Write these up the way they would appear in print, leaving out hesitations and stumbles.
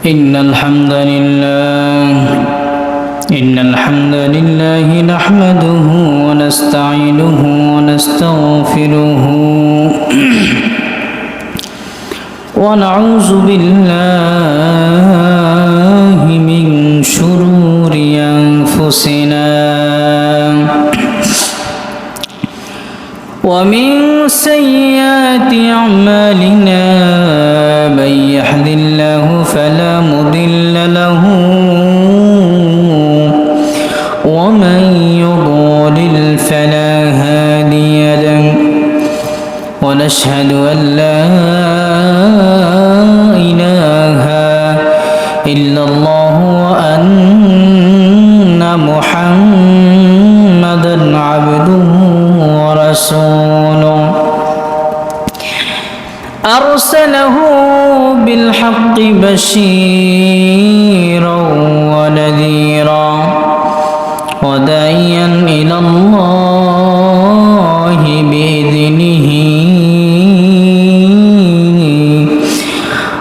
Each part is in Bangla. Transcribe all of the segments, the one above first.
إن الحمد لله نحمده ونستعينه ونستغفره ونعوذ بالله من شرور أنفسنا ومن سيئات أعمالنا من يهد الله فلا مضل له ومن يضلل فلا هادي له ونشهد أن لا إله إلا الله وأن محمدا عبده ورسوله أرسله بالحق بشيرا ونذيرا وداعيا إلى الله بإذنه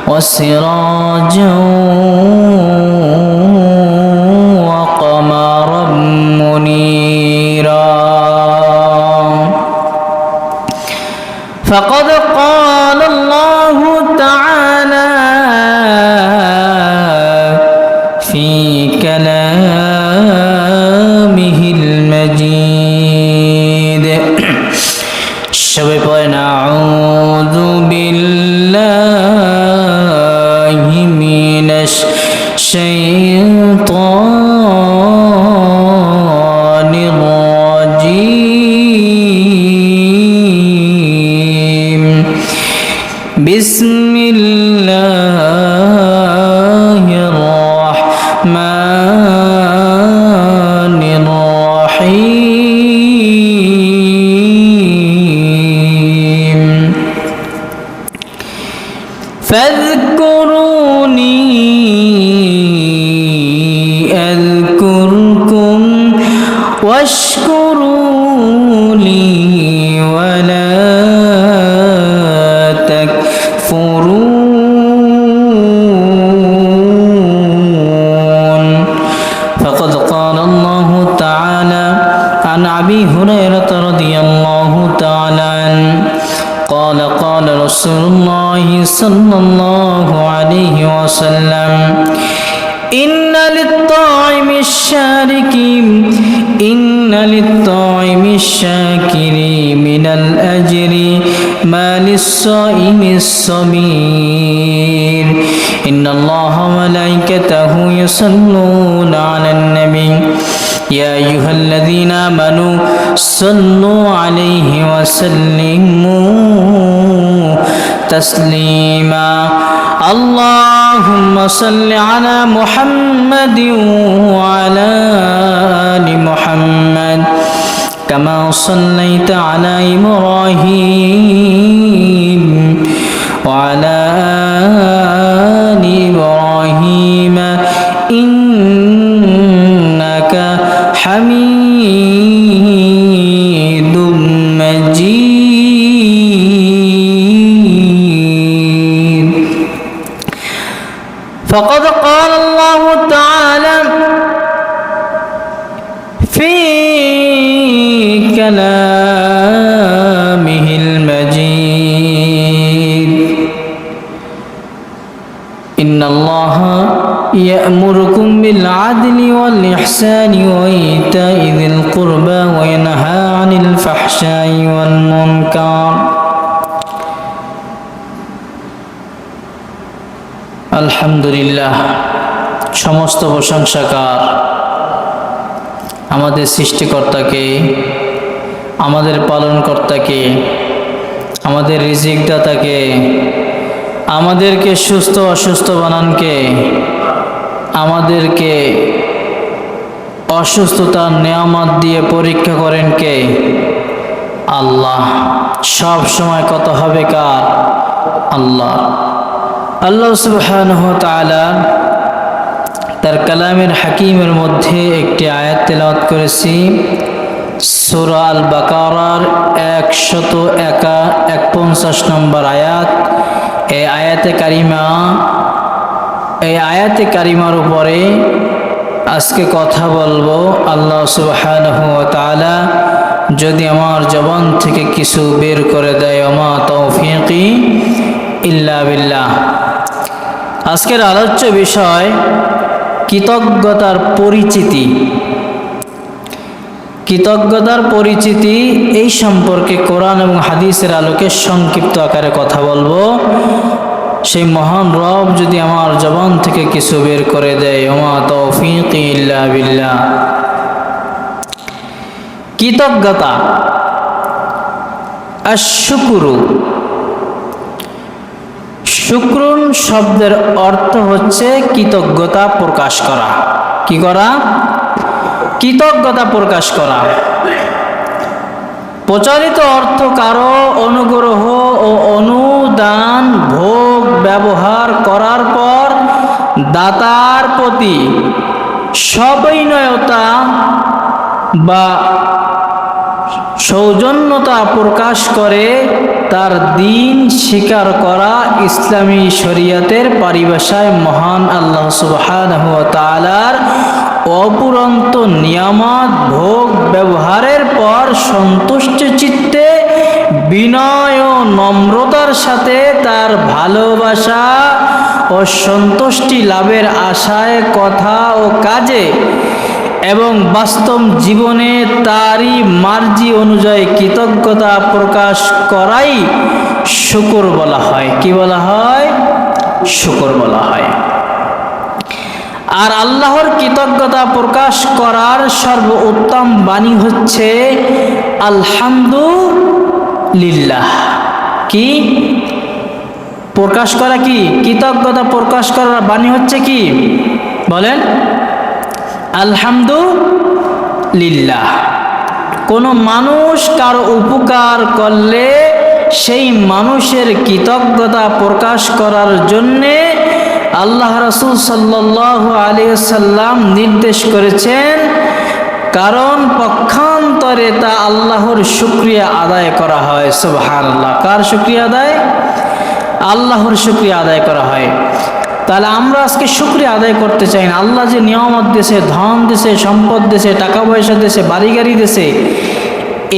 وسراجا وقمرا منيرا فقد قال الله تعالى في كلامه المجيد أعوذ بالله من الشيطان الرجيم بسم الله الرحمن الرحيم فاذكروني أذكركم واشكروا لي ولا تكفرون فقد قال الله تعالى عن أبي هريرة رضي الله تعالى عنه قال قال رسول الله صلى الله عليه وسلم إن للطاعم الشاكر من الأجر ما للصائم الصبير إن الله وملائكته يصلون على النبي يا أيها الذين آمنوا صلوا عليه وسلموا تسليما اللهم صل على محمد وعلى آل محمد كما صليت على إبراهيم وعلى آل إبراهيم إنك حميد مجيد فقد قال الله تعالى في كلامه المجيد إن الله يأمركم بالعدل والإحسان وإيتاء ذي القربى وينهى عن الفحشاء والمنكر আলহামদুলিল্লাহ সমস্ত প্রশংসাকার আমাদের সৃষ্টিকর্তাকে, আমাদের পালনকর্তাকে, আমাদের রিজিক দাতাকে, আমাদেরকে সুস্থ অসুস্থ বানানকে, আমাদেরকে অসুস্থতার নেয়ামত দিয়ে পরীক্ষা করেন কে? আল্লাহ। সব সময় কত হবে কার? আল্লাহ। আল্লাহ সুবহানাহু ওয়া তাআলা তার কালামের হাকিমের মধ্যে একটি আয়াত তেলাওয়াত করেছি, সূরা আল বাকারার 151 নম্বর আয়াত। এই আয়াতে কারিমা এই আয়াতে কারিমার উপরে আজকে কথা বলবো। আল্লাহ সুবহানাহু ওয়া তাআলা যদি আমার জবান থেকে কিছু বের করে দেয়, ওমা তৌফিকি ইল্লা বিল্লাহ। আজকের আলোচ্য বিষয় কৃতজ্ঞতার পরিচিতি। কৃতজ্ঞতার পরিচিতি, এই সম্পর্কে কোরআন এবং হাদিসের আলোকে সংক্ষিপ্ত আকারে কথা বলবো। সেই মহান রব যদি আমার জবান থেকে কিছু বের করে দেয়, ওমা তৌফিকি ইল্লা বিল্লাহ। কৃতজ্ঞতা, আশ-শুকরু। শুকরুন শব্দের অর্থ হচ্ছে কৃতজ্ঞতা প্রকাশ করা। কি করা? কৃতজ্ঞতা প্রকাশ করা। প্রচলিত অর্থ কারো অনুগ্রহ ও অনুদান ভোগ ব্যবহার করার পর দাতার প্রতি সবিনয়তা বা সৌজন্যতা প্রকাশ করে তার দিন স্বীকার করা। ইসলামী শরীয়তের পরিভাষায় মহান আল্লাহ সুবহানাহু ওয়া তাআলার অপুরন্ত নিয়ামত ভোগ ব্যবহারের পর সন্তুষ্ট চিত্তে বিনয় ও নম্রতার সাথে তার ভালোবাসা ও সন্তুষ্টি লাভের আশায় কথা ও কাজে এবং বাস্তব জীবনে তারই মার্জি অনুযায়ী কৃতজ্ঞতা প্রকাশ করাই শুকর বলা হয়। কি বলা হয়? শুকর বলা হয়। আর আল্লাহর কৃতজ্ঞতা প্রকাশ করার সর্বোত্তম বাণী হচ্ছে আলহামদুলিল্লাহ। কি প্রকাশ করা? কি কৃতজ্ঞতা প্রকাশ করার বাণী হচ্ছে কি বলেন? আলহামদুলিল্লাহ। কোনো মানুষ কারো উপকার করলে সেই মানুষের কৃতজ্ঞতা প্রকাশ করার জন্যে আল্লাহ রাসূল সাল্লাল্লাহু আলাইহি ওয়াসাল্লাম নির্দেশ করেছেন, কারণ পক্ষান্তরে তা আল্লাহর শুকরিয়া আদায় করা হয়। সুবহানাল্লাহ। কার শুকরিয়া আদায়? আল্লাহর শুকরিয়া আদায় করা হয়। তাহলে আমরা আজকে শুকরিয়া আদায় করতে চাই না। আল্লাহ যে নিয়ামত দিয়েছে, ধন দিয়েছে, সম্পদ দিয়েছে, টাকা পয়সা দিয়েছে, বাড়ি গাড়ি দিয়েছে,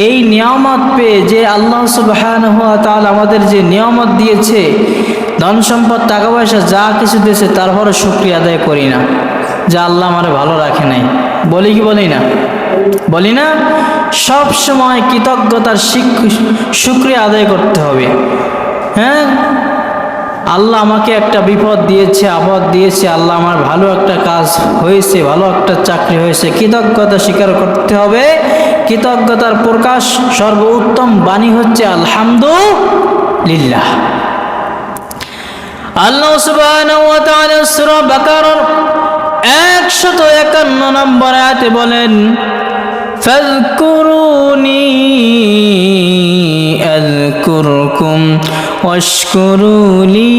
এই নিয়ামত পেয়ে যে আল্লাহ সুবহানাহু ওয়া তাআলা আমাদের যে নিয়ামত দিয়েছে, ধন সম্পদ টাকা পয়সা যা কিছু দিয়েছে, তারপরে শুকরিয়া আদায় করি না যে আল্লাহ আমারে ভালো রাখে নাই। বলি কি বলি না? বলি না? সব সময় কৃতজ্ঞতার শুকরিয়া আদায় করতে হবে। হ্যাঁ, আল্লাহ আমাকে একটা বিপদ দিয়েছে, আপদ দিয়েছে, আল্লাহ আমার ভালো একটা কাজ হয়েছে, ভালো একটা চাকরি হয়েছে, কৃতজ্ঞতা স্বীকার করতে হবে। কৃতজ্ঞতার প্রকাশ সর্বোত্তম বাণী হচ্ছে আলহামদুলিল্লাহ। আল্লাহ সুবহানাহু ওয়া তাআলা সূরা বাকারার 151 নম্বর আয়াতে বলেন, ফাযকুরুনি আযকুরকুম ওয়াশকুরুলি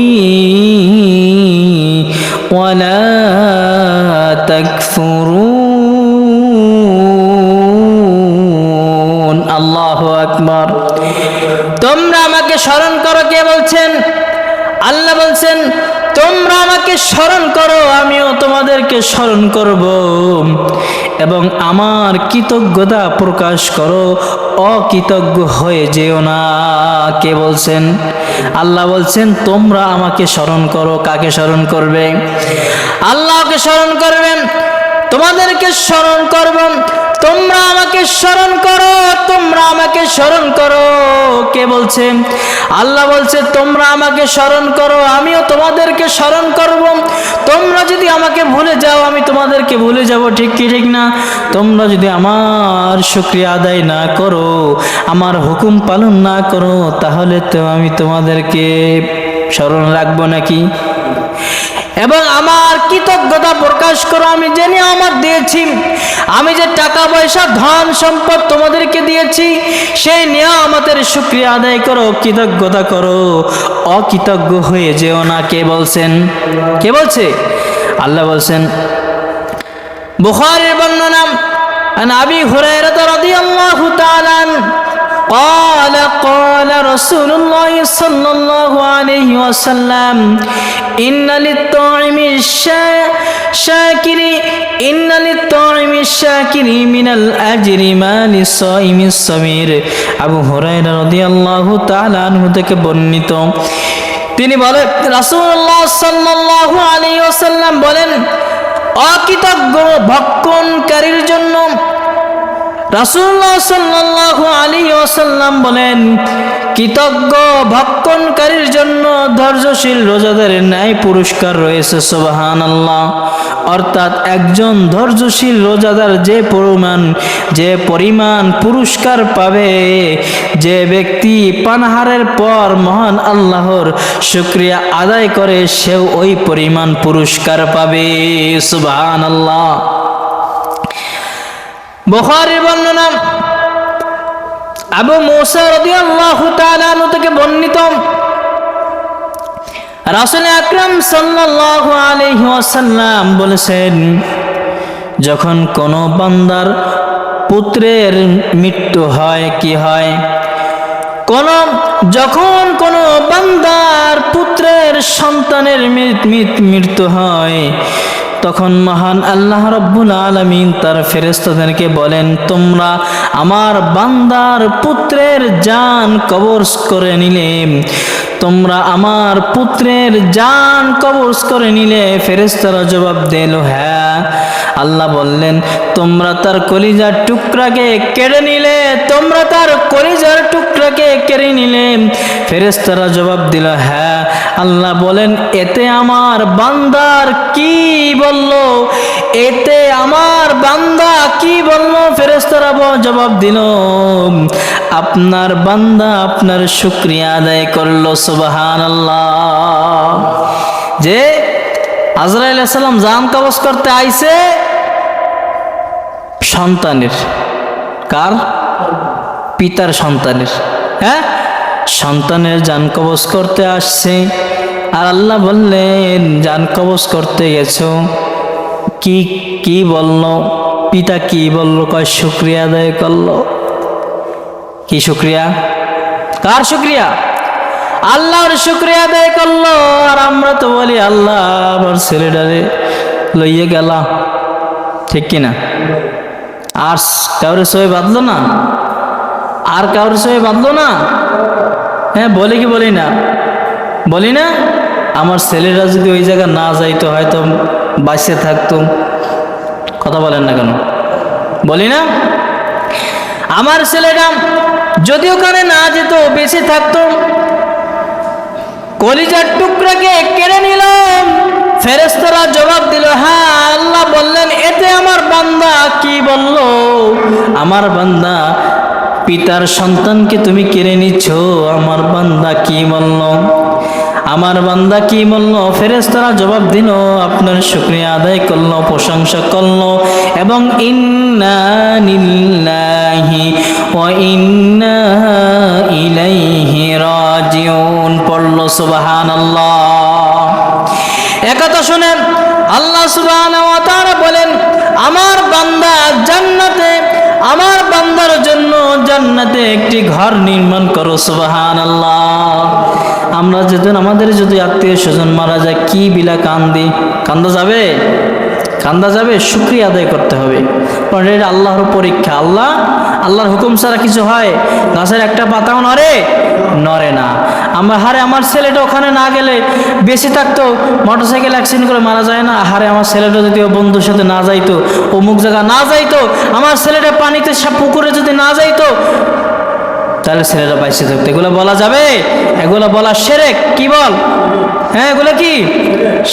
ওয়ালা তাকফুরুন। আল্লাহু আকবার। তোমরা আমাকে স্মরণ করো। কে বলছেন? আল্লাহ বলছেন, তোমরা আমাকে স্মরণ করো, আমিও তোমাদেরকে স্মরণ করব, এবং আমার কৃতজ্ঞতা প্রকাশ করো, অকৃতজ্ঞ হয়ে যেও না। কে বলছেন? আল্লাহ বলছেন, তোমরা আমাকে স্মরণ করো। কাকে স্মরণ করবে? আল্লাহকে স্মরণ করবেন। তোমাদেরকে স্মরণ করব, তোমরা আমাকে স্মরণ করো, তোমরা আমাকে স্মরণ করো। কে বলছে? আল্লাহ বলছে, তোমরা আমাকে স্মরণ করো, আমিও তোমাদেরকে স্মরণ করব। তোমরা যদি আমাকে ভুলে যাও, আমি তোমাদেরকে ভুলে যাব। ঠিক কি ঠিক না? তোমরা যদি আমার শুকরিয়া আদায় না করো, আমার হুকুম পালন না করো, তাহলে তো আমি তোমাদেরকে স্মরণ রাখবো নাকি? এবং আমার কৃতজ্ঞতা প্রকাশ করো, আমি যে নিয়ামত দিয়েছি, আমি যে টাকা পয়সা ধন সম্পদ তোমাদেরকে দিয়েছি, সেই নিয়ামতের শুকরিয়া আদায় করো, কৃতজ্ঞতা করো, অকৃতজ্ঞ হয়ে যেও না। কে বলছেন? কে বলছে? আল্লাহ বলছেন। বুখারীর বর্ণনা, আন আবি হুরায়রা রাদিয়াল্লাহু তাআলা قال قال رسول الله صلى الله عليه وسلم إن للطاعم লিশ-শাকিরি ইন্না লিত-তা'ইমিশ-শাকিরি মিনাল আজরি মা লিস-সাইমিস-সামির। আবু হুরায়রা রাদিয়াল্লাহু তাআলা আনহু থেকে বর্ণিত, তিনি বলেন রাসূলুল্লাহ সাল্লাল্লাহু আলাইহি ওয়াসাল্লাম বলেন, অকৃতজ্ঞ ভক্ষণকারীর জন্য রাসূলুল্লাহ সাল্লাল্লাহু আলাইহি ওয়াসাল্লাম বলেন, কৃতজ্ঞ ভক্ষণকারীর জন্য ধৈর্যশীল রোজাদারের ন্যায় পুরস্কার রয়েছে। সুবহানাল্লাহ। অর্থাৎ একজন ধৈর্যশীল রোজাদার যে পরিমাণ পুরস্কার পাবে, যে ব্যক্তি পানাহারের পর মহান আল্লাহর শুকরিয়া আদায় করে, সেও ওই পরিমাণ পুরস্কার পাবে। সুবহানাল্লাহ। বুখারীর বর্ণনা, আবু মুসা রাদিয়াল্লাহু তাআলা আনহু থেকে বর্ণিত, রাসূল আকরাম সাল্লাল্লাহু আলাইহি ওয়াসাল্লাম বলেছেন, যখন কোনো বান্দার পুত্রের মৃত্যু হয়, কি হয়, যখন কোনো বান্দার পুত্রের সন্তানের মৃত্যু হয়, তখন মহান আল্লাহ রাব্বুল আলামিন তার ফেরেশতাদেরকে বলেন, তোমরা আমার বান্দার পুত্রের জান কবজ করে নিলে, তোমরা আমার পুত্রের জান কবজ করে নিলে। ফেরেশতারা জবাব দিল, হ্যাঁ। আল্লাহ বললেন, তোমরা তার কলিজার টুকরাকে কেড়ে নিলে, তোমরা তার কলিজার টুকরাকে কেড়ে নিলে। ফেরেশতারা জবাব দিল, হ্যাঁ। আল্লাহ বলেন, এতে আমার বান্দার কি বলল, এতে আমার বান্দা কি বলল? ফেরেশতারা জবাব দিল, আপনার বান্দা আপনার শুকরিয়া আদায় করলো। সুবহানাল্লাহ। যে আজরাইল আলাইহিস সালাম জান কবজ করতে আইছে সন্তানের, কার? পিতার সন্তানের, হ্যাঁ, সন্তানের জান কবজ করতে আসছে। আর আল্লাহ বললেন, জান কবজ করতে গেছো, কি বললো? পিতা কি বললো? কয় শুকরিয়া আদায় করলো। কি শুকরিয়া? কার শুকরিয়া? আল্লাহর শুকরিয়া আদায় করলো। আর আমরা তো বলি, আল্লাহ আমার ছেলেটারে লইয়ে গেলা, ঠিক কিনা? আর কাউরে সই বাঁধলো না, আর কাউরে সই বাঁধলো না। হ্যাঁ, বলি কি বলি না? বলি না? আমার ছেলেরা যদি ওই জায়গা না যাইতো, হয়তো বাঁচে থাকতো। কথা বলেন না কেন? বলি না? আমার ছেলেটা যদি ওখানে না যেত, বেঁচে থাকতো। কলিজার টুকরাকে কেড়ে নিলাম। ফেরেশতারা জবাব দিল, হ্যাঁ। আল্লাহ বললেন, এতে আমার বান্দা কি বলল? আমার বান্দা পিতার সন্তানকে তুমি কেড়ে নিচ্ছ, আমার বান্দা কি বলল? আমার বান্দা কি বলল? ফেরেশতারা জবাব দিল, আপনার শুকরিয়া আদায় করলো, প্রশংসা করলো, এবং ইন্না লিল্লাহি ওয়া ইন্না ইলাইহি রাজিউন পড়লো। সুবহানাল্লাহ। একথা শুনে আল্লাহ সুবহানাহু ওয়া তাআলা বলেন, আমার বান্দা জান্নাতে, আমার বান্দার জন্য জান্নাতে একটি ঘর নির্মাণ করো। সুবহানাল্লাহ। আমরা আমাদের যদি আত্মীয় স্বজন মারা যায়, কি বিলা কান্দি, কান্দা যাবে? কান্দা যাবে? শুকরিয়া আদায় করতে হবে, কারণ এটা আল্লাহর পরীক্ষা। আল্লাহর হুকুম ছাড়া কিছু হয়? গাছের একটা পাতাও নড়ে না। আমার ছেলেটা ওখানে না গেলে বেঁচে থাকতো, মোটরসাইকেল অ্যাক্সিডেন্ট করে মারা যায় না। আমার ছেলেটা যদি ও বন্ধুর সাথে না যাইতো, অমুক জায়গা না যাইতো, আমার ছেলেটা পানিতে পুকুরে যদি না যাইতো, তাহলে ছেলেটা বাইসে থাকতো। এগুলো বলা যাবে? এগুলো বলা শিরক। কি বল? হ্যাঁ, এগুলো কি?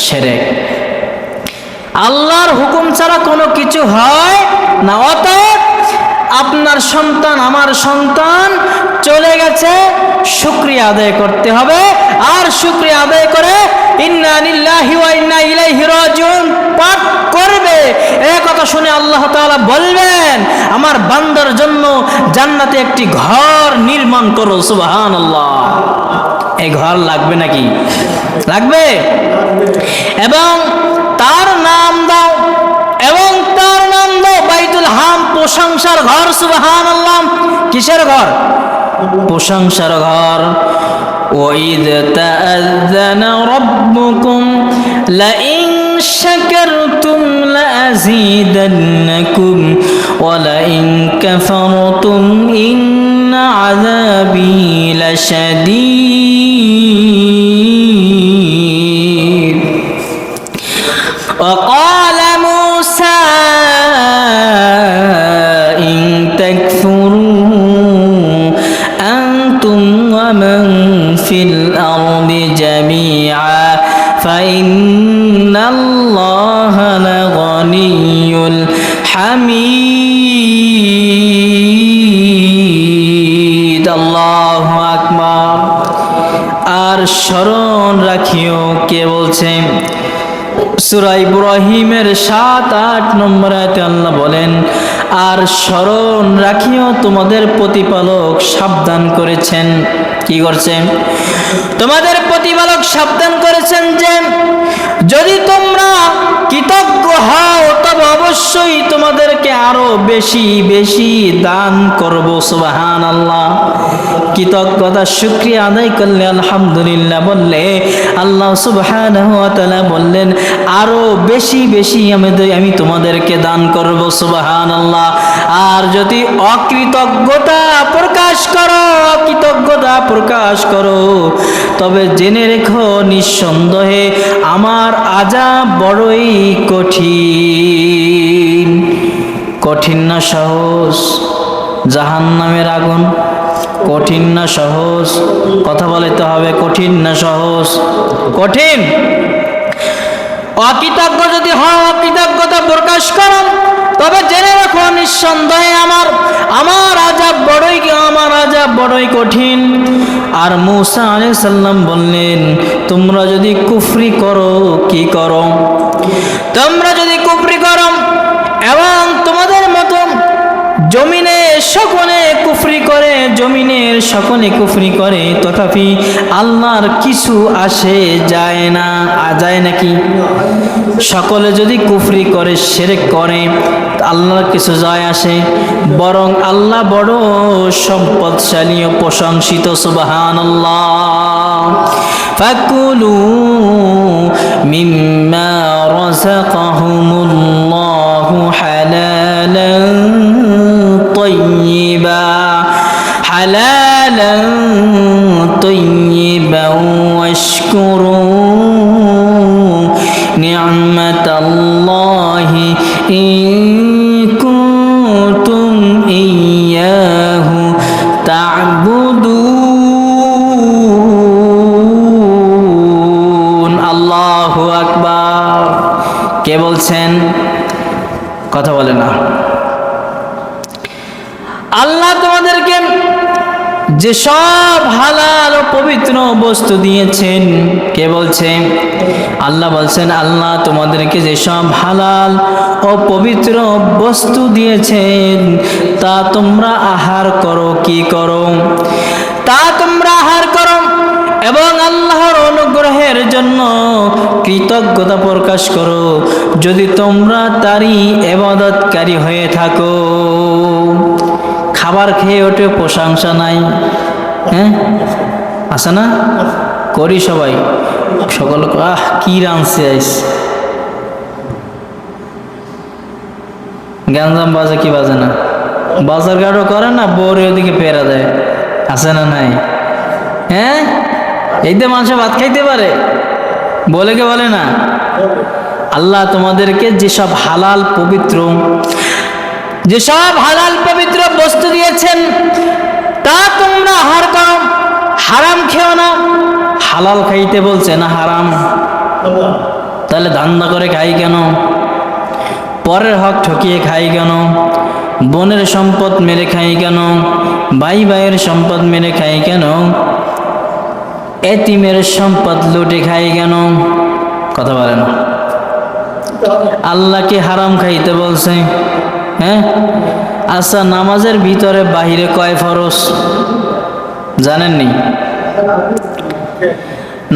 শিরক। আল্লাহর হুকুম ছাড়া কোনো কিছু হয় না। অতএব আপনার সন্তান, আমার সন্তান চলে গেছে, শুকরিয়া আদায় করতে হবে। আর শুকরিয়া আদায় করে ইন্না লিল্লাহি ওয়া ইন্না ইলাইহি রাজিউন পাঠ করবে। এই কথা শুনে আল্লাহ তাআলা বলবেন, আমার বান্দার জন্য জান্নাতে একটি ঘর নির্মাণ করো। সুবহানাল্লাহ। এই ঘর লাগবে নাকি? লাগবে। এবং তার নাম দাও, এবং তার নাম দাও বাইতুল হাম, প্রশংসার ঘর। সুবহানাল্লাহ। কিসের ঘর? প্রশংসার ঘর। وَإِذْ تَأَذَّنَ رَبُّكُمْ لَئِنْ شكرتم لأزيدنكم ولئن كفرتم إن عذابي لشديد وقال موسى إن تكفروا أنتم ومن في الأرض جميعا فإن الله لغني حميد الله أكبر আর স্মরণ রাখিও কে বলছে সূরা ইব্রাহিমের 7-8 নম্বর আয়াতে আল্লাহ বলেন আর স্মরণ রাখিও তোমাদের প্রতিপালক সাবধান করেছেন কি করছেন তোমাদের প্রতিপালক সাবধান করেছেন যে যদি তোমরা কৃতজ্ঞ হও তবে অবশ্যই তোমাদেরকে আরো বেশি বেশি দান করব সুবহানাল্লাহ কৃতজ্ঞতা শুকরিয়া আদায় করলে আলহামদুলিল্লাহ বললে আল্লাহ সুবহানাহু ওয়া তাআলা বললেন আরো বেশি বেশি আমি তোমাদেরকে দান করব সুবহানাল্লাহ আর যদি অকৃতজ্ঞতা প্রকাশ করো তবে জেনে রেখো নিঃসন্দেহে আমার আযাব বড়ই কঠিন না সহজ জাহান্নামের আগুন কঠিন না সহজ কথা বলতে হবে কঠিন না সহজ কঠিন অকৃতজ্ঞ যদি হও অকৃতজ্ঞতা প্রকাশ করো তবে জেনে রাখো নিঃসন্দেহে আমার আযাব বড়ই কঠিন আর মূসা আলাইহিস সালাম বললেন তোমরা যদি কুফরি করো কি করো তোমরা যদি কুফরি করো এবং তোমাদের মতো জমিনের সকলে কুফরি করে তথাপি আল্লাহর কিছু আসে যায় না যায় নাকি সকলে যদি কুফরি করে শিরক করে আল্লাহর কিছু যায় আসে বরং আল্লাহ বড় সম্পদশালী ও প্রশংসিত সুবহানাল্লাহ ফাকুলু মিম্মা রাযাকাহুমুল্লাহু হালালান طيبا واشكروا نعمة الله إن كنتم إياه تعبدون الله أكبر কে বলছেন কথা বলে না আল্লাহ তোমাদেরকে যে সব হালাল ও পবিত্র বস্তু দিয়েছেন কে বলছে আল্লাহ বলছেন আল্লাহ তোমাদেরকে যে সব হালাল ও পবিত্র বস্তু দিয়েছেন তা তোমরা আহার করো কি করো তা তোমরা আহার করো এবং আল্লাহর অনুগ্রহের জন্য কৃতজ্ঞতা প্রকাশ করো যদি তোমরা তারই ইবাদতকারী হয়ে থাকো খাবার খেয়ে ওঠে প্রশংসা নাই হ্যাঁ আছে না করি সবাই সকল কি রাঁধছে আইস গ্যাঞ্জাম বাজে কি বাজে না বাজার ঘাটও করে না বউরে ওদিকে পেরা দেয় আছে না নাই হ্যাঁ এইতে মানুষ ভাত খাইতে পারে বলে কে বলে না আল্লাহ তোমাদেরকে যেসব হালাল পবিত্র বস্তু দিয়েছেন তা তোমরা আহার করো হারাম খেও না হালাল খাইতে বলছে না হারাম তাহলে ধান্দা করে খাই কেন পরের হক ঠকিয়ে খাই কেন বোনের সম্পদ মেরে খাই কেন ভাই ভাইয়ের সম্পদ মেরে খাই কেন এতিমের সম্পদ লুটে খাই কেন কথা বলে না আল্লাহকে হারাম খাইতে বলছে হ্যাঁ আচ্ছা নামাজের ভিতরে বাহিরে কয় ফরজ জানেননি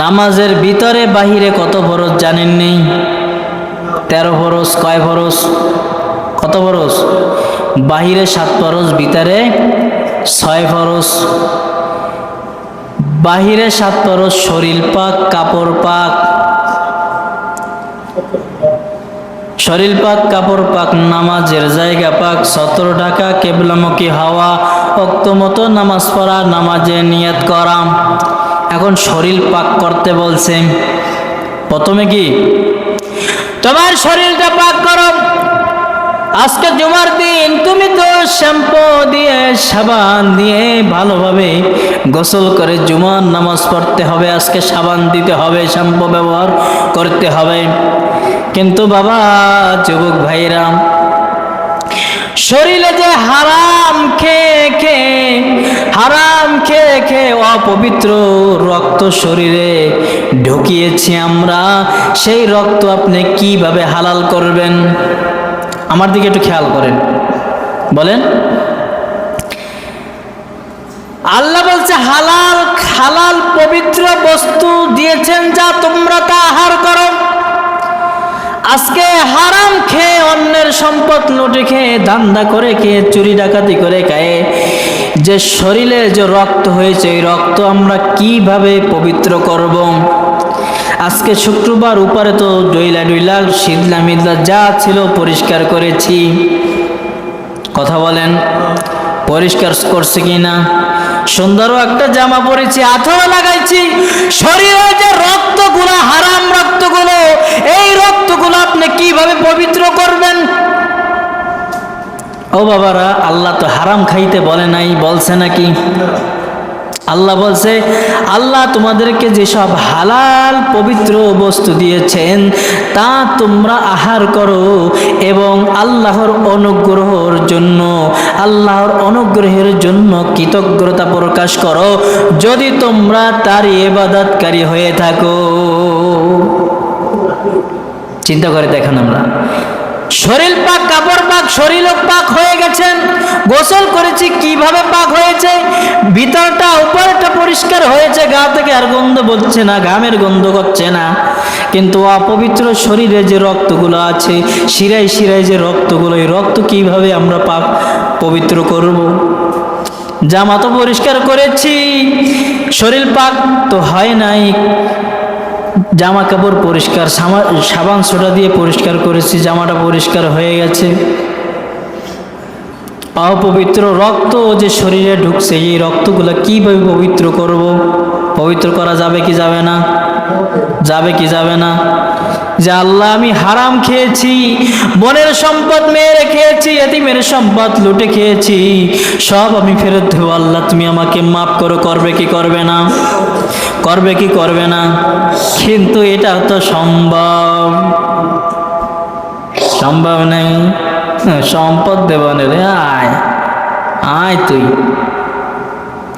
নামাজের ভিতরে বাহিরে কত ফরজ জানেননি 13 ফরজ কয় ফরজ কত ফরজ বাহিরে 7 ফরজ ভিতরে 6 ফরজ বাহিরে 7 ফরজ শরীর পাক কাপড় পাক শরীর পাক, কাপড় পাক, নামাজের জায়গা পাক, 17 টাকা কেবলামুখী হওয়া, ওয়াক্ত মতো নামাজ পড়া, নামাজে নিয়ত করা। এখন শরীর পাক করতে বলছে, প্রথমে কি তোমার শরীরটা পাক করো। আজকে জুমার দিন, তুমি তো শ্যাম্পু দিয়ে সাবান দিয়ে ভালোভাবে গোসল করে জুমার নামাজ পড়তে হবে। আজকে সাবান দিতে হবে, শ্যাম্পু ব্যবহার করতে হবে। কিন্তু বাবা, যুবক ভাইরা, শরীরে যে হারাম খেয়ে অপবিত্র রক্ত শরীরে ঢুকিয়েছি আমরা, সেই রক্ত আপনি কিভাবে হালাল করবেন? আমার দিকে একটু খেয়াল করেন, বলেন। আল্লাহ বলছে হালাল পবিত্র বস্তু দিয়েছেন, যা তোমরা তা আহার করো। আজকে হারাম খেয়ে, অন্যের সম্পদ লুটে খেয়ে, ধান্দা করে খেয়ে, চুরি ডাকাতি করে খেয়ে যে শরীরে যে রক্ত হয়েছে, এই রক্ত আমরা কিভাবে পবিত্র করব? আজকে শুক্রবার, উপরে তো ডইলা শীতলা মিদলা যা ছিল পরিষ্কার করেছি। কথা বলেন, পরিষ্কার করছে কিনা? সুন্দরও একটা জামা পরেছি, আঠারো লাগাইছি। শরীরে যে রক্তগুলো, হারাম রক্তগুলো, এই রক্তগুলো আপনি কিভাবে পবিত্র করবেন? ও বাবারা, আল্লাহ তো হারাম খাইতে বলে নাই, বলছে নাকি? আল্লাহ বলছে, আল্লাহ তোমাদেরকে যেসব হালাল পবিত্র বস্তু দিয়েছেন তা তোমরা আহার করো এবং আল্লাহর অনুগ্রহের জন্য কৃতজ্ঞতা প্রকাশ করো, যদি তোমরা তার ইবাদতকারী হয়ে থাকো। চিন্তা করে দেখেন, আমরা শরীর পাক, কাপড় পাক, শরীর পাক হয়ে গেছেন, গোসল করেছি, কিভাবে পাক হয়েছে? ভিতরটা উপরটা পরিষ্কার হয়েছে, গা থেকে আর গন্ধ বলছে না, ঘামের গন্ধ করছে না। কিন্তু অপবিত্র শরীরে যে রক্তগুলো আছে, শিরায় যে রক্তগুলো, এই রক্ত কিভাবে আমরা পাক পবিত্র করব? জামা তো পরিষ্কার করেছি, শরীর পাক তো হয় নাই। জামা কাপড় পরিষ্কার, সাবান সোডা দিয়ে পরিষ্কার করেছি, জামাটা পরিষ্কার হয়ে গেছে। অপবিত্র রক্ত যে শরীরে ঢুকছে, এই রক্তগুলো কিভাবে পবিত্র করব? পবিত্র করা যাবে কি যাবে না? যাবে কি যাবে না? যে আল্লাহ, আমি হারাম খেয়েছি, বোনের সম্পদ মেরে খেয়েছি, এতিমের সম্পদ লুটে খেয়েছি, সব আমি ফেরত দেবো। আল্লাহ, তুমি আমাকে মাফ করো। করবে কি করবে না? করবে কি করবে না? কিন্তু এটা তো সম্ভব নেই। সম্পদ দেব না রে, আয় তুই,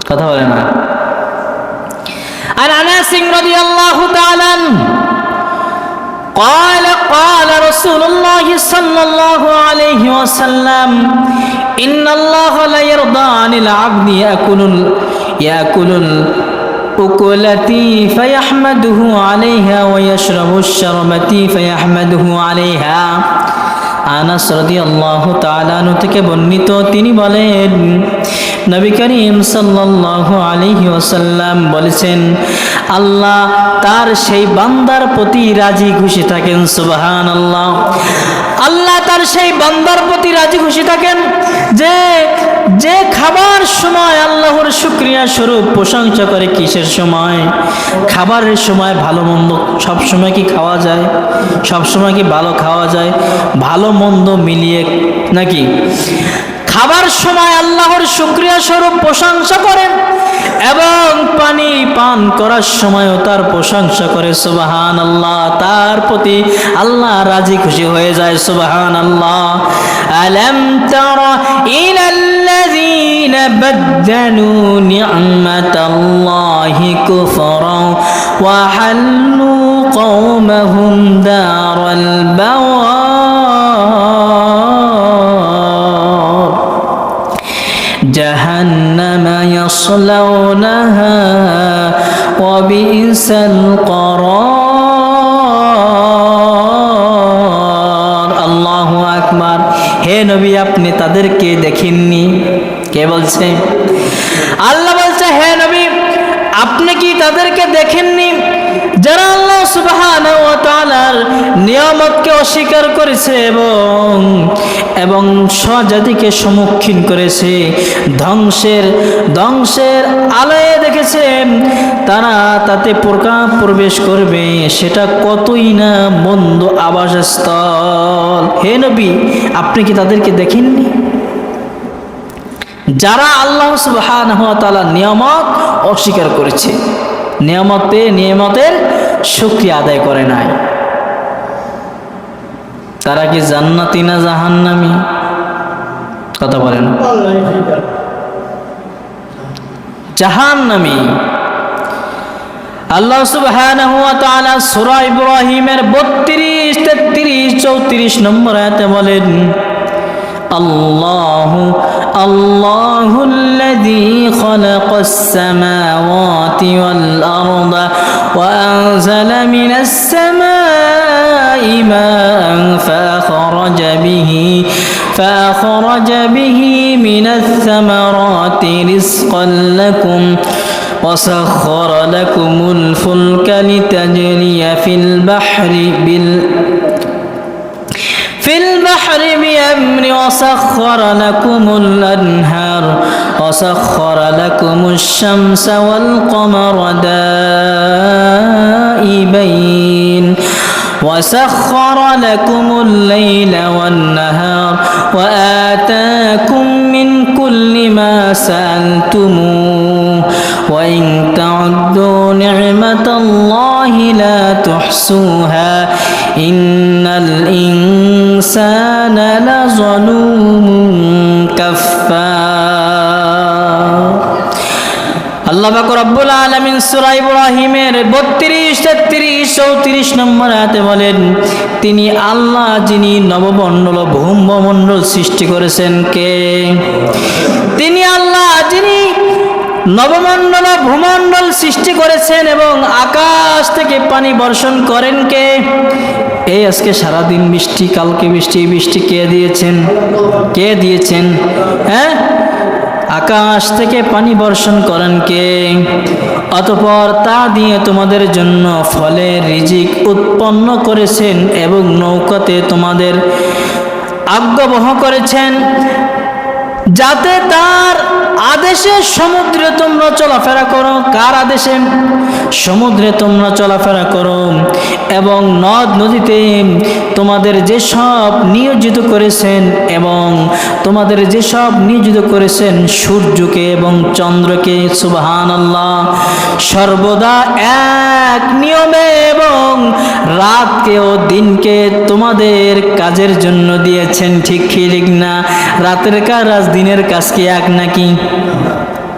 কথা বলে না। আর আনাস রাদিয়াল্লাহু তাআলা قال رسول الله صلى الله عليه وسلم إن الله لا يرضى عن العبد يأكل الأكلة فيحمده عليها ويشرب الشربة فيحمده عليها। আনাস রাদিয়াল্লাহু তাআলা আনহু থেকে বর্ণিত, তিনি বলেন, নবী করিম সাল্লাল্লাহু আলাইহি ওয়াসাল্লাম বলেছেন, আল্লাহ তার সেই বান্দার প্রতি রাজি খুশি থাকেন। সুবহানাল্লাহ। আল্লাহ তার সেই বান্দার প্রতি রাজি খুশি থাকেন যে খাবার সময় আল্লাহর শুকরিয়া স্বরূপ প্রশংসা করে। কিসের সময়? খাবারের সময়। ভালো মন্দ সব সময় কি খাওয়া যায়? সব সময় কি ভালো খাওয়া যায়? ভালো মন্দ মিলিয়ে নাকি? খাবার সময় আল্লাহর শুকরিয়া স্বরূপ প্রশংসা করেন এবং পানি পান করার সময়ও তার প্রশংসা করে। সুবহানাল্লাহ। তার প্রতি আল্লাহ রাজি খুশি হয়ে যায়। সুবহানাল্লাহ। আলাম তারা ইলাল্লাযীনা বাদদালু নি'মাতাল্লাহি কুফরা ওয়া হাল্লু কওমাহুম দারাল বাওয়ার জাহান্নামা ইয়াসলাউনাহা ওয়া বি'সাল করার। আল্লাহু আকবার। হে নবী, আপনি তাদেরকে দেখেননি? কে বলছে? আল্লাহ বলছে, হে নবী, আপনি কি তাদেরকে দেখেননি যারা আল্লাহ সুবহানাহু ওয়া তাআলার নিয়ামতকে অস্বীকার করেছে এবং স্বজাতিকে সম্মুখীন করেছে, ধ্বংসের আলোয় দেখেছে তারা তাতে প্রবেশ করবে, সেটা কতই না মন্দ আবাসস্থল। হে নবী, আপনি কি তাদেরকে দেখেননি যারা আল্লাহ সুবহানাহু ওয়া তাআলার নিয়ামত অস্বীকার করেছে, নিয়ামতের শুকরিয়া আদায় করে নাই? তারা কি জান্নাতি না জাহান্নামী? কথা বলেন। জাহান্নামী। আল্লাহ সুবহানাহু ওয়া তাআলা সূরা ইব্রাহিমের 32, 33, 34 নম্বর আয়াতে বলেন, আল্লাহুল্লাযী খালাকাস সামাওয়াতি ওয়াল আরদা ওয়া আনজালা মিনাস সামাই মাআন فأخرج به من الثمرات رزقا لكم وسخر لكم الفلك لتجري في البحر بأمره وسخر لكم الأنهار وسخر لكم الشمس والقمر دائبين وسخر لكم الليل والنهار وآتاكم من كل ما سألتموه وإن تعدوا نعمة الله لا تحصوها إن الإنسان لظلوم كفار। আল্লাহ পাক রব্বুল আলামিন সূরা ইব্রাহিমের 32, 33, 34 নম্বর আয়াতে বলেন, তিনি আল্লাহ যিনি নবমণ্ডল ভূমণ্ডল সৃষ্টি করেছেন কে? তিনি আল্লাহ যিনি নবমণ্ডল ভূমণ্ডল সৃষ্টি করেছেন এবং আকাশ থেকে পানি বর্ষণ করেন কে? এই আজকে সারাদিন বৃষ্টি, কালকে বৃষ্টি কে দিয়েছেন? হ্যাঁ, আকাশ থেকে পানি বর্ষণ করেন কে? অতঃপর তা দিয়ে তোমাদের জন্য ফলের রিজিক উৎপন্ন করেছেন এবং নৌকাতে তোমাদের আজ্ঞাবহ করেছেন, যাতে তার আদেশে সমুদ্রে তোমরা চলাফেরা করো। কার আদেশে? সমুদ্রে তোমরা চলাফেরা করো এবং নদ নদীতে তোমাদের যেসব নিয়োজিত করেছেন সূর্যকে এবং চন্দ্রকে, সুবহানাল্লাহ, সর্বদা এক নিয়মে এবং রাতকে ও দিনকে তোমাদের কাজের জন্য দিয়েছেন। ঠিক না? রাতের কাজ আর দিনের কাজ কি এক নাকি?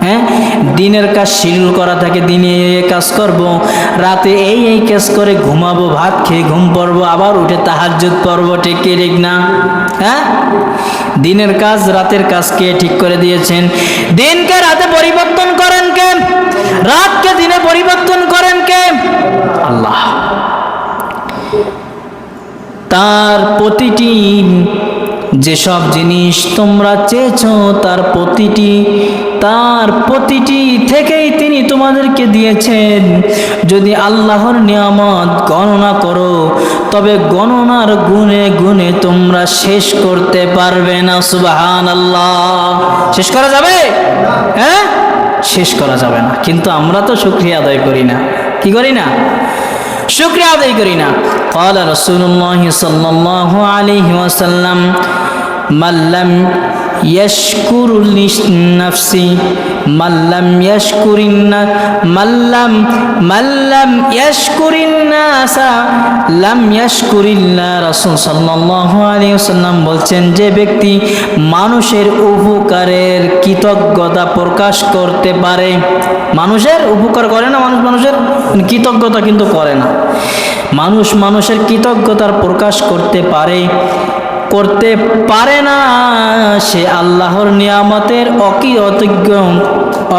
হ্যাঁ, দিনের কাজ শিডিউল করা থাকে, দিনে এই কাজ করব, রাতে এই কাজ করে ঘুমাবো, ভাত খেয়ে ঘুম পড়বো, আবার উঠে তাহাজ্জুদ পড়বো। ঠিক না? হ্যাঁ, দিনের কাজ রাতের কাজ কে ঠিক করে দিয়েছেন? দিনকে রাতে পরিবর্তন করেন কে? রাতকে দিনে পরিবর্তন করেন কে? আল্লাহ। তার প্রতিটি যেসব জিনিস তোমরা চেয়েছো তার প্রতিটি থেকেই তিনি তোমাদেরকে দিয়েছেন। যদি আল্লাহর নিয়ামত গণনা করো তবে গণনার গুণে গুণে তোমরা শেষ করতে পারবে না। সুবহানাল্লাহ। শেষ করা যাবে? হ্যাঁ, শেষ করা যাবে না। কিন্তু আমরা তো শুকরিয়া আদায় করি না। কি করি না? শুকরিয়া আদায় করি না। قال رسول الله صلى الله عليه وسلم من لم يشكر للنفس من لم يشكر الناس لم يشكر الله। রাসূল সাল্লাল্লাহু আলাইহি ওয়াসাল্লাম বলছেন, যে ব্যক্তি মানুষের উপকারের কৃতজ্ঞতা প্রকাশ করতে পারে, মানুষের উপকার করে না, মানুষের কৃতজ্ঞতা কিন্তু করে না, মানুষের কৃতজ্ঞতার প্রকাশ করতে পারে না, সে আল্লাহর নিয়ামতের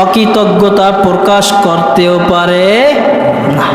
অকৃতজ্ঞতা প্রকাশ করতেও পারে না।